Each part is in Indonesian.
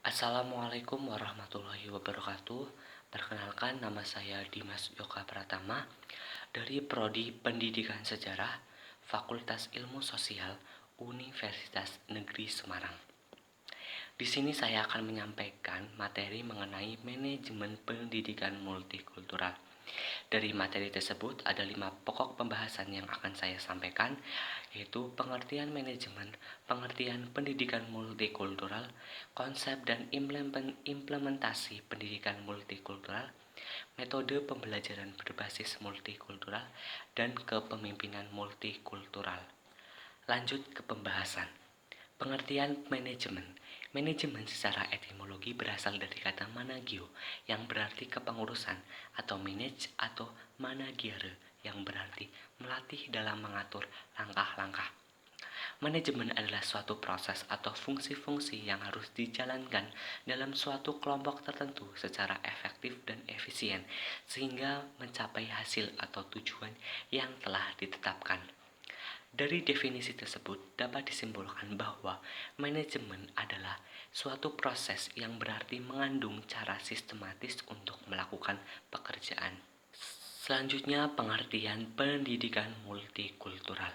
Assalamualaikum warahmatullahi wabarakatuh. Perkenalkan, nama saya Dimas Yoka Pratama dari Prodi Pendidikan Sejarah, Fakultas Ilmu Sosial, Universitas Negeri Semarang. Di sini saya akan menyampaikan materi mengenai manajemen pendidikan multikultural. Dari materi tersebut ada 5 pokok pembahasan yang akan saya sampaikan, yaitu pengertian manajemen, pengertian pendidikan multikultural, konsep dan implementasi pendidikan multikultural, metode pembelajaran berbasis multikultural, dan kepemimpinan multikultural. Lanjut ke pembahasan. Pengertian manajemen. Manajemen secara etimologi berasal dari kata managio yang berarti kepengurusan, atau manage atau managiere yang berarti melatih dalam mengatur langkah-langkah. Manajemen adalah suatu proses atau fungsi-fungsi yang harus dijalankan dalam suatu kelompok tertentu secara efektif dan efisien sehingga mencapai hasil atau tujuan yang telah ditetapkan. Dari definisi tersebut dapat disimpulkan bahwa manajemen adalah suatu proses yang berarti mengandung cara sistematis untuk melakukan pekerjaan. Selanjutnya, pengertian pendidikan multikultural.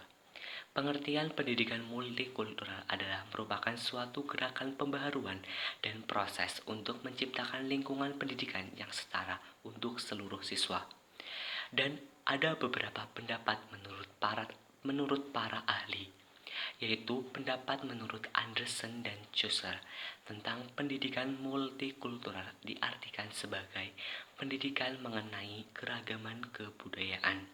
Pengertian pendidikan multikultural adalah merupakan suatu gerakan pembaharuan dan proses untuk menciptakan lingkungan pendidikan yang setara untuk seluruh siswa. Dan ada beberapa pendapat menurut para ahli, yaitu pendapat menurut Anderson dan Chaucer tentang pendidikan multikultural diartikan sebagai pendidikan mengenai keragaman kebudayaan.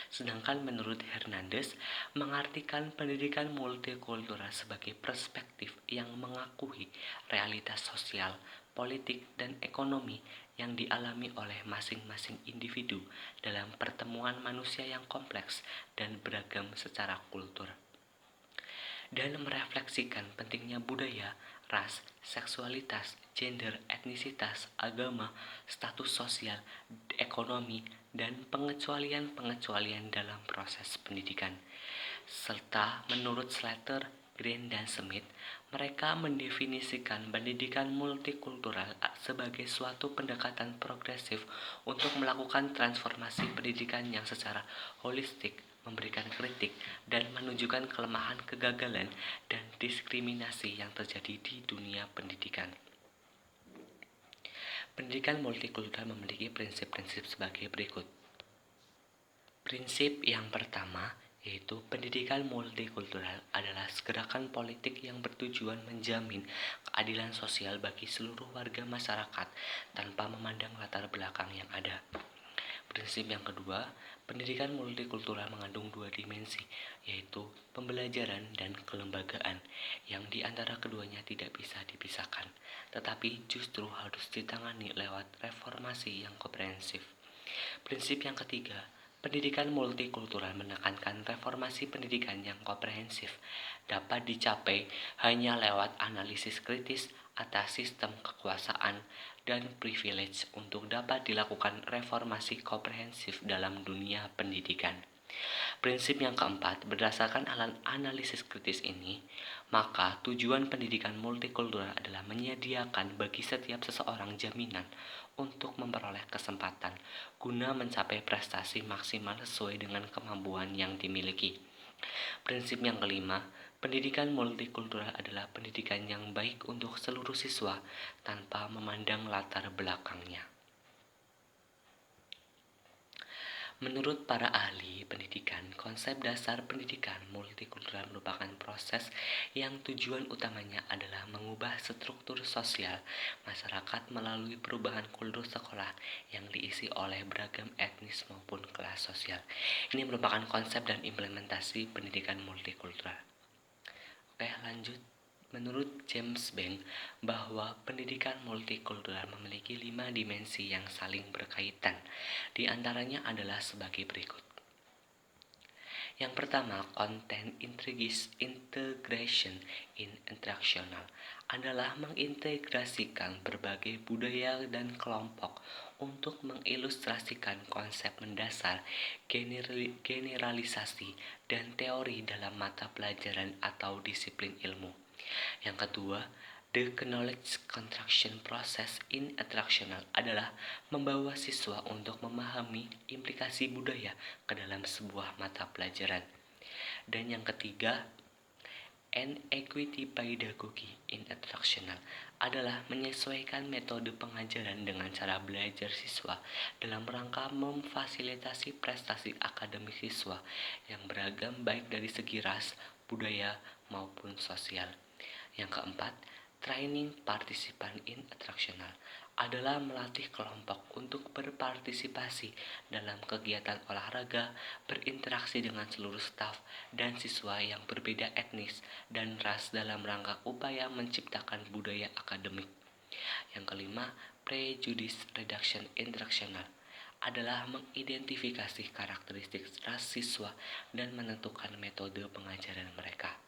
Sedangkan menurut Hernandez mengartikan pendidikan multikultural sebagai perspektif yang mengakui realitas sosial, politik, dan ekonomi yang dialami oleh masing-masing individu dalam pertemuan manusia yang kompleks dan beragam secara kultur, dan merefleksikan pentingnya budaya, ras, seksualitas, gender, etnisitas, agama, status sosial, ekonomi, dan pengecualian-pengecualian dalam proses pendidikan. Serta menurut Slater, Green, dan Smith, mereka mendefinisikan pendidikan multikultural sebagai suatu pendekatan progresif untuk melakukan transformasi pendidikan yang secara holistik, memberikan kritik, dan menunjukkan kelemahan, kegagalan, dan diskriminasi yang terjadi di dunia pendidikan. Pendidikan multikultural memiliki prinsip-prinsip sebagai berikut. Prinsip yang pertama, yaitu pendidikan multikultural adalah gerakan politik yang bertujuan menjamin keadilan sosial bagi seluruh warga masyarakat tanpa memandang latar belakang yang ada. Prinsip yang kedua, pendidikan multikultural mengandung 2 dimensi, yaitu pembelajaran dan kelembagaan, yang di antara keduanya tidak bisa dipisahkan, tetapi justru harus ditangani lewat reformasi yang komprehensif. Prinsip yang ketiga, pendidikan multikultural menekankan reformasi pendidikan yang komprehensif dapat dicapai hanya lewat analisis kritis atas sistem kekuasaan dan privilege untuk dapat dilakukan reformasi komprehensif dalam dunia pendidikan. Prinsip yang keempat, berdasarkan analisis kritis ini, maka tujuan pendidikan multikultural adalah menyediakan bagi setiap seseorang jaminan untuk memperoleh kesempatan guna mencapai prestasi maksimal sesuai dengan kemampuan yang dimiliki. Prinsip yang kelima, pendidikan multikultural adalah pendidikan yang baik untuk seluruh siswa tanpa memandang latar belakangnya. Menurut para ahli pendidikan, konsep dasar pendidikan multikultural merupakan proses yang tujuan utamanya adalah mengubah struktur sosial masyarakat melalui perubahan kultur sekolah yang diisi oleh beragam etnis maupun kelas sosial. Ini merupakan konsep dan implementasi pendidikan multikultural. Oke, lanjut. Menurut James Bank, bahwa pendidikan multikultural memiliki 5 dimensi yang saling berkaitan. Di antaranya adalah sebagai berikut. Yang pertama, content integration in instructional adalah mengintegrasikan berbagai budaya dan kelompok untuk mengilustrasikan konsep mendasar, generalisasi, dan teori dalam mata pelajaran atau disiplin ilmu. Yang kedua, The knowledge construction process in instructional adalah membawa siswa untuk memahami implikasi budaya ke dalam sebuah mata pelajaran. Dan yang ketiga, and equity pedagogy in instructional adalah menyesuaikan metode pengajaran dengan cara belajar siswa dalam rangka memfasilitasi prestasi akademik siswa yang beragam baik dari segi ras, budaya, maupun sosial. Yang keempat, training partisipan in instructional adalah melatih kelompok untuk berpartisipasi dalam kegiatan olahraga, berinteraksi dengan seluruh staf dan siswa yang berbeda etnis dan ras dalam rangka upaya menciptakan budaya akademik. Yang kelima, prejudice reduction instructional adalah mengidentifikasi karakteristik ras siswa dan menentukan metode pengajaran mereka.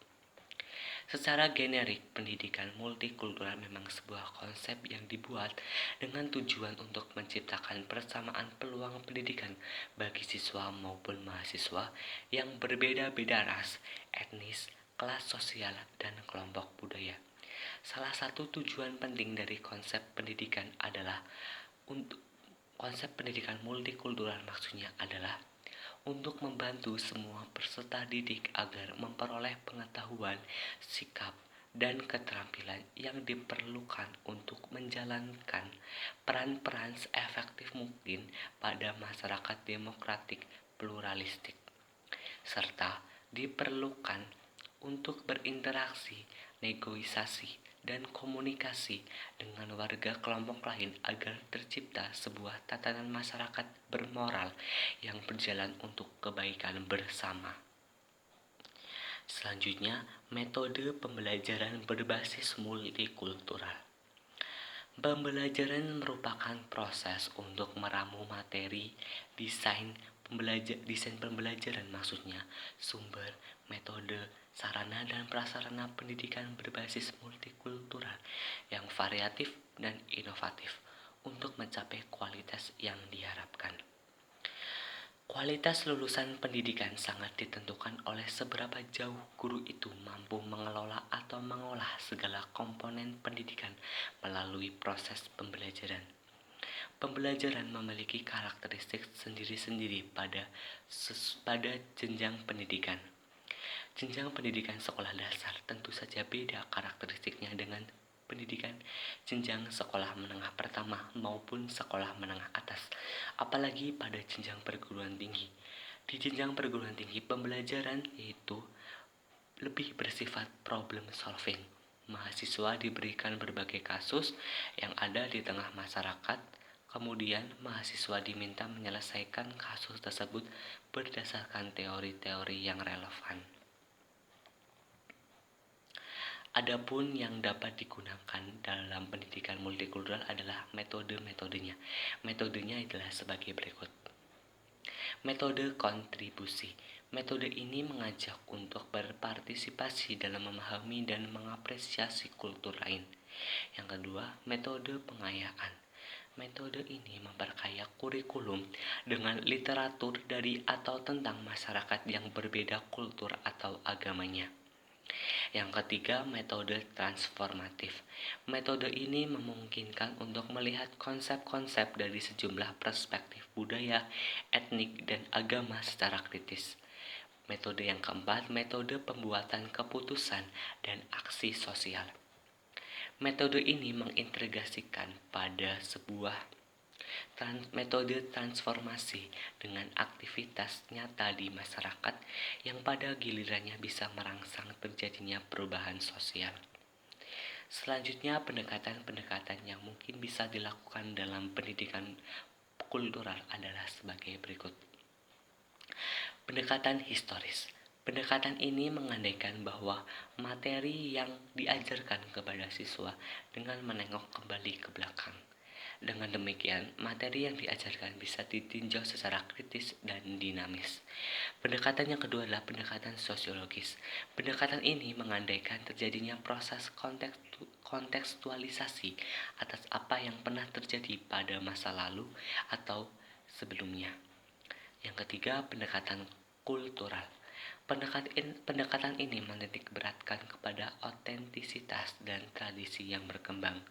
Secara generik, pendidikan multikultural memang sebuah konsep yang dibuat dengan tujuan untuk menciptakan persamaan peluang pendidikan bagi siswa maupun mahasiswa yang berbeda-beda ras, etnis, kelas sosial, dan kelompok budaya. Salah satu tujuan penting dari konsep pendidikan adalah konsep pendidikan multikultural maksudnya adalah untuk membantu semua peserta didik agar memperoleh pengetahuan, sikap, dan keterampilan yang diperlukan untuk menjalankan peran-peran seefektif mungkin pada masyarakat demokratik pluralistik, serta diperlukan untuk berinteraksi, negosiasi, dan komunikasi dengan warga kelompok lain agar tercipta sebuah tatanan masyarakat bermoral yang berjalan untuk kebaikan bersama. Selanjutnya, metode pembelajaran berbasis multikultural. Pembelajaran merupakan proses untuk meramu materi, desain pembelajaran maksudnya, sumber, metode, sarana dan prasarana pendidikan berbasis multikultural yang variatif dan inovatif untuk mencapai kualitas yang diharapkan. Kualitas lulusan pendidikan sangat ditentukan oleh seberapa jauh guru itu mampu mengelola atau mengolah segala komponen pendidikan melalui proses pembelajaran. Pembelajaran memiliki karakteristik sendiri-sendiri pada jenjang pendidikan. Jenjang pendidikan sekolah dasar tentu saja beda karakteristiknya dengan pendidikan jenjang sekolah menengah pertama maupun sekolah menengah atas, apalagi pada jenjang perguruan tinggi. Di jenjang perguruan tinggi, pembelajaran yaitu lebih bersifat problem solving. Mahasiswa diberikan berbagai kasus yang ada di tengah masyarakat. Kemudian, mahasiswa diminta menyelesaikan kasus tersebut berdasarkan teori-teori yang relevan. Adapun yang dapat digunakan dalam pendidikan multikultural adalah metode-metodenya. Metodenya adalah sebagai berikut. Metode kontribusi. Metode ini mengajak untuk berpartisipasi dalam memahami dan mengapresiasi kultur lain. Yang kedua, metode pengayaan. Metode ini memperkaya kurikulum dengan literatur dari atau tentang masyarakat yang berbeda kultur atau agamanya. Yang ketiga, metode transformatif. Metode ini memungkinkan untuk melihat konsep-konsep dari sejumlah perspektif budaya, etnik, dan agama secara kritis. Metode yang keempat, metode pembuatan keputusan dan aksi sosial. Metode ini mengintegrasikan pada sebuah metode transformasi dengan aktivitas nyata di masyarakat yang pada gilirannya bisa merangsang terjadinya perubahan sosial. Selanjutnya, pendekatan-pendekatan yang mungkin bisa dilakukan dalam pendidikan kultural adalah sebagai berikut. Pendekatan historis. Pendekatan ini mengandaikan bahwa materi yang diajarkan kepada siswa dengan menengok kembali ke belakang. Dengan demikian, materi yang diajarkan bisa ditinjau secara kritis dan dinamis. Pendekatan yang kedua adalah pendekatan sosiologis. Pendekatan ini mengandaikan terjadinya proses kontekstualisasi atas apa yang pernah terjadi pada masa lalu atau sebelumnya. Yang ketiga, pendekatan kultural. Pendekatan ini menitik beratkan kepada otentisitas dan tradisi yang berkembang.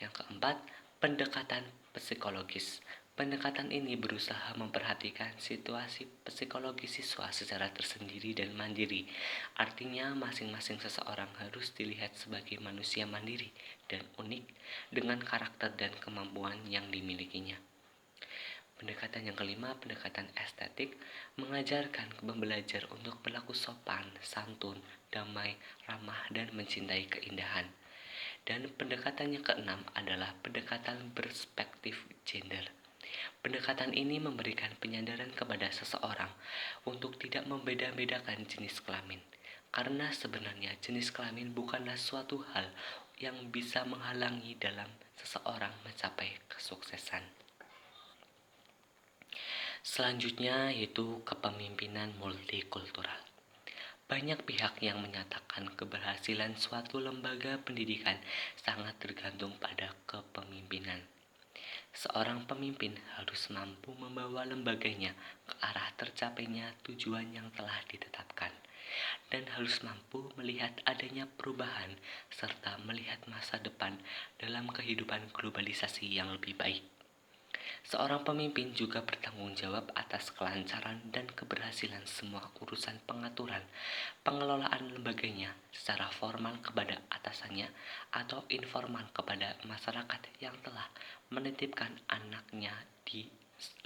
Yang keempat, pendekatan psikologis. Pendekatan ini berusaha memperhatikan situasi psikologi siswa secara tersendiri dan mandiri. Artinya, masing-masing seseorang harus dilihat sebagai manusia mandiri dan unik dengan karakter dan kemampuan yang dimilikinya. Pendekatan yang kelima, pendekatan estetik, mengajarkan pembelajar untuk berlaku sopan, santun, damai, ramah, dan mencintai keindahan. Dan pendekatan yang keenam adalah pendekatan perspektif gender. Pendekatan ini memberikan penyadaran kepada seseorang untuk tidak membeda-bedakan jenis kelamin. Karena sebenarnya jenis kelamin bukanlah suatu hal yang bisa menghalangi dalam seseorang mencapai kesuksesan. Selanjutnya yaitu kepemimpinan multikultural. Banyak pihak yang menyatakan keberhasilan suatu lembaga pendidikan sangat tergantung pada kepemimpinan. Seorang pemimpin harus mampu membawa lembaganya ke arah tercapainya tujuan yang telah ditetapkan, dan harus mampu melihat adanya perubahan serta melihat masa depan dalam kehidupan globalisasi yang lebih baik. Seorang pemimpin juga bertanggung jawab atas kelancaran dan keberhasilan semua urusan pengaturan, pengelolaan lembaganya secara formal kepada atasannya atau informal kepada masyarakat yang telah menitipkan anaknya di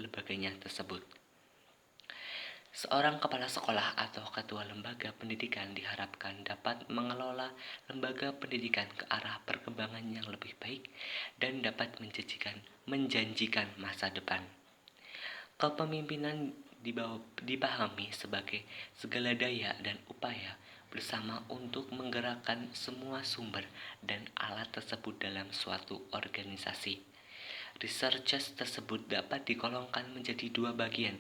lembaganya tersebut. Seorang kepala sekolah atau ketua lembaga pendidikan diharapkan dapat mengelola lembaga pendidikan ke arah perkembangan yang lebih baik dan dapat menjanjikan masa depan. Kepemimpinan dipahami sebagai segala daya dan upaya bersama untuk menggerakkan semua sumber dan alat tersebut dalam suatu organisasi. Researches tersebut dapat digolongkan menjadi dua bagian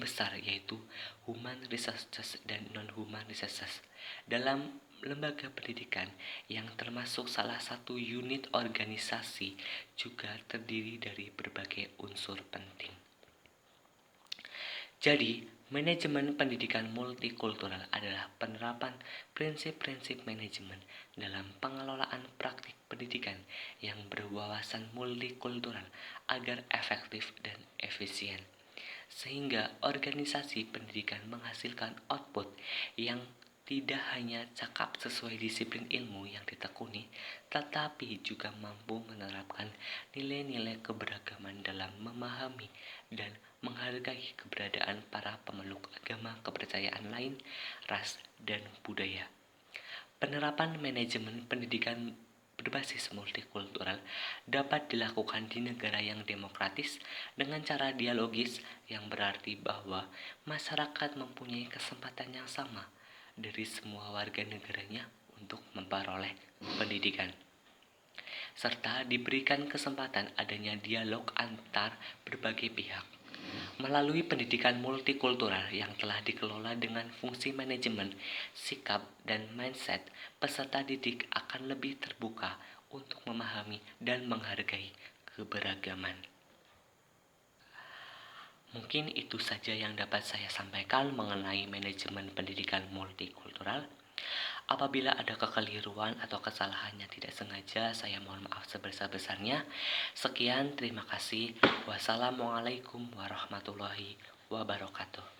besar, yaitu human researches dan non-human researches. Dalam lembaga pendidikan yang termasuk salah satu unit organisasi juga terdiri dari berbagai unsur penting. Jadi, manajemen pendidikan multikultural adalah penerapan prinsip-prinsip manajemen dalam pengelolaan praktik pendidikan yang berwawasan multikultural agar efektif dan efisien, sehingga organisasi pendidikan menghasilkan output yang tidak hanya cakap sesuai disiplin ilmu yang ditekuni, tetapi juga mampu menerapkan nilai-nilai keberagaman dalam memahami dan menghargai keberadaan para pemeluk agama kepercayaan lain, ras, dan budaya. Penerapan manajemen pendidikan berbasis multikultural dapat dilakukan di negara yang demokratis dengan cara dialogis, yang berarti bahwa masyarakat mempunyai kesempatan yang sama dari semua warga negaranya untuk memperoleh pendidikan, serta diberikan kesempatan adanya dialog antar berbagai pihak. Melalui pendidikan multikultural yang telah dikelola dengan fungsi manajemen, sikap, dan mindset, peserta didik akan lebih terbuka untuk memahami dan menghargai keberagaman. Mungkin itu saja yang dapat saya sampaikan mengenai manajemen pendidikan multikultural. Apabila ada kekeliruan atau kesalahannya tidak sengaja, saya mohon maaf sebesar-besarnya. Sekian, terima kasih. Wassalamualaikum warahmatullahi wabarakatuh.